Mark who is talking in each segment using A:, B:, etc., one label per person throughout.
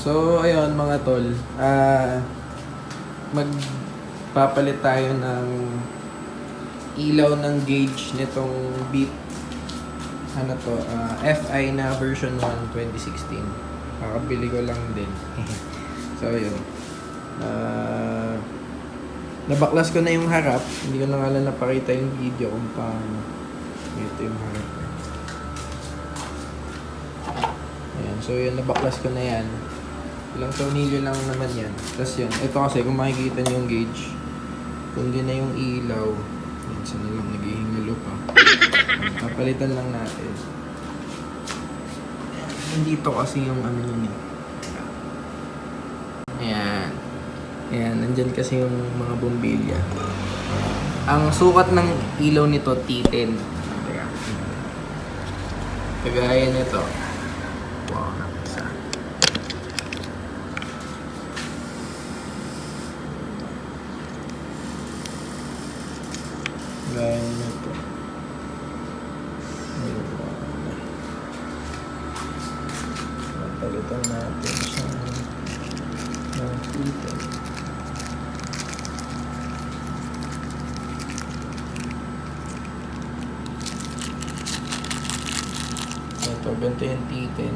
A: So, ayun mga tol. Magpapalit tayo ng ilaw ng gauge nitong beep. Ano to? FI na version 1 2016. Kakabili ko lang din. So, ayun. Nabaklas ko na yung harap. Hindi ko na nga lang napakita yung video kung paano. Ito yung harap. Ayan. So, yun. Nabaklas ko na yan. Ilang tornilyo lang naman yan. Tapos yun. Ito kasi kung makikita nyo yung gauge. Kundi na yung ilaw. Yan. Sana lang naghihingalo pa. Papalitan lang natin. Nandito kasi yung ano yun eh. Ayan. Ayan. Nandyan kasi yung mga bombilya. Ang sukat ng ilaw nito, T10. Kagaya nito. Wow. Kagaya nito. Palitan natin siya ng T10. Ito, ganito yung T10.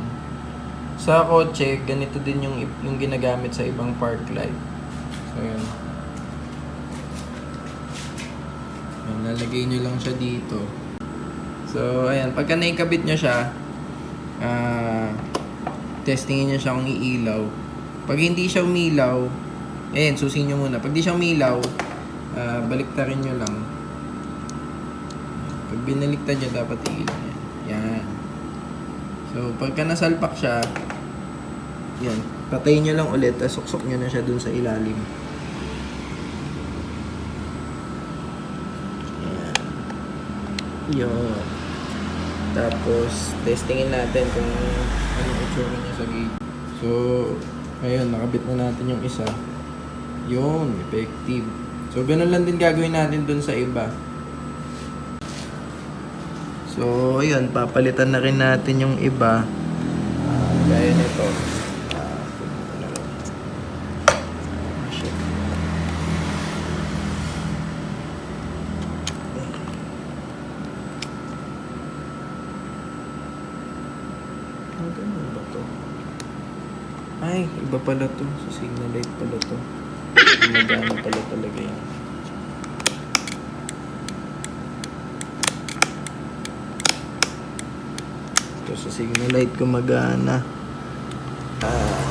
A: Sa kotse, ganito din yung ginagamit sa ibang park light. So, yun. Yan, lalagay nyo lang siya dito. So, ayan. Pagka naikabit nyo siya, testingin nyo siya kung iilaw. Pag hindi siya umilaw, ayan, susin nyo muna. Pag di siya umilaw, baliktarin nyo lang. Pag binaliktad nyo, dapat iilaw yan. Yan. So, pagka nasalpak siya, yan, patayin nyo lang ulit, tapos suksok nyo na siya dun sa ilalim. Yan. Yun. Tapos, testingin natin kung anong itsura niya sa gauge. So, ayun, nakabit na natin yung isa. Yun, effective. So, ganun lang din gagawin natin dun sa iba. So, ayun, papalitan na rin natin yung iba. Gaya nito. Ganun ba to? Ay, iba pala to. Sa signal light pala to. Magana pala talaga yan. Ito sa signal light gumagana.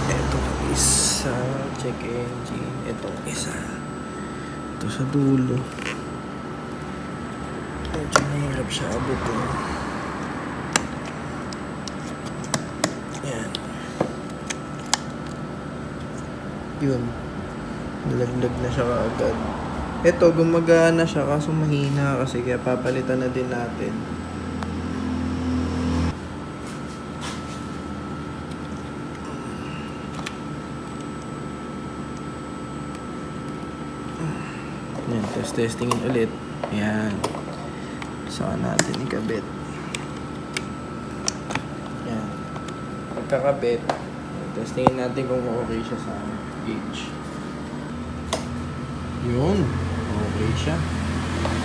A: Ito isa. Check engine. Ito isa. Ito sa dulo. Medyo mahirap siya abutin. Yun, nalaglag na siya kaagad. Ito, gumagana siya kaso mahina kasi kaya papalitan na din natin. Yan, testingin ulit. Yan. Saka natin ikabit. Yan. Pagkakabit, testingin natin kung okay siya sa gauge. Yun. Okay siya.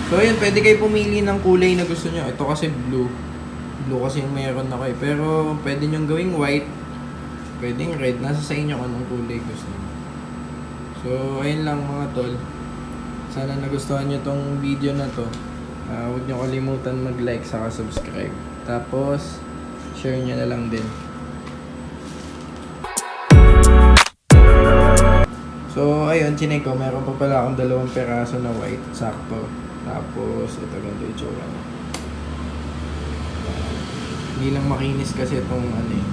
A: So, yun. Pwede kayo pumili ng kulay na gusto nyo. Ito kasi blue. Blue kasi yung mayroon ako eh. Pero, pwede nyo gawing white. Pwedeng red. Nasa sa inyo kung anong kulay gusto nyo. So, ayun lang mga tol. Sana nagustuhan nyo tong video na to. Huwag nyo kalimutan mag-like saka subscribe. Tapos, share nyo na lang din. So, ayun, chinek ko. Meron pa pala akong 2 peraso na white. Sakto. Tapos, ito ganito yung tsura niya. Hindi lang makinis kasi itong ano eh.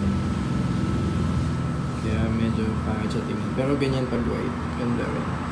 A: Kaya medyo pangit siya tingin. Pero ganyan pag white. Ganda rin.